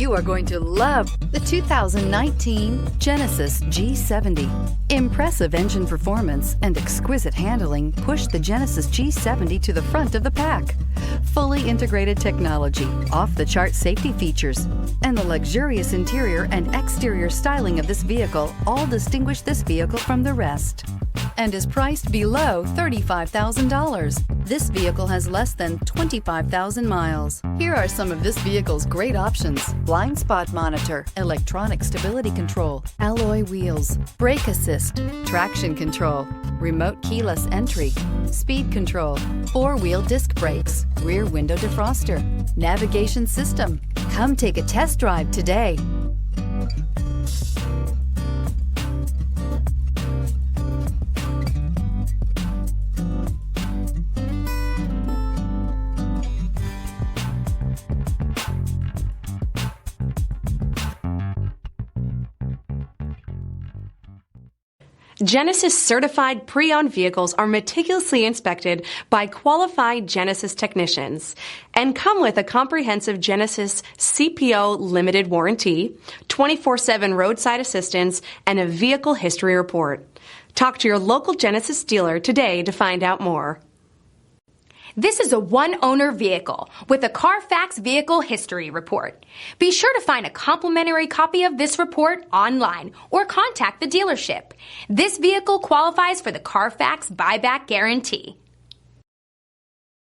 You are going to love the 2019 Genesis G70. Impressive engine performance and exquisite handling push the Genesis G70 to the front of the pack. Fully integrated technology, off-the-chart safety features, and the luxurious interior and exterior styling of this vehicle all distinguish this vehicle from the rest, and is priced below $35,000. This vehicle has less than 25,000 miles. Here are some of this vehicle's great options: blind spot monitor, electronic stability control, alloy wheels, brake assist, traction control, remote keyless entry, speed control, four-wheel disc brakes, rear window defroster, navigation system. Come take a test drive today. Genesis certified pre-owned vehicles are meticulously inspected by qualified Genesis technicians and come with a comprehensive Genesis CPO limited warranty, 24/7 roadside assistance, and a vehicle history report. Talk to your local Genesis dealer today to find out more. This is a one-owner vehicle with a CARFAX Vehicle History Report. Be sure to find a complimentary copy of this report online or contact the dealership. This vehicle qualifies for the CARFAX Buyback Guarantee.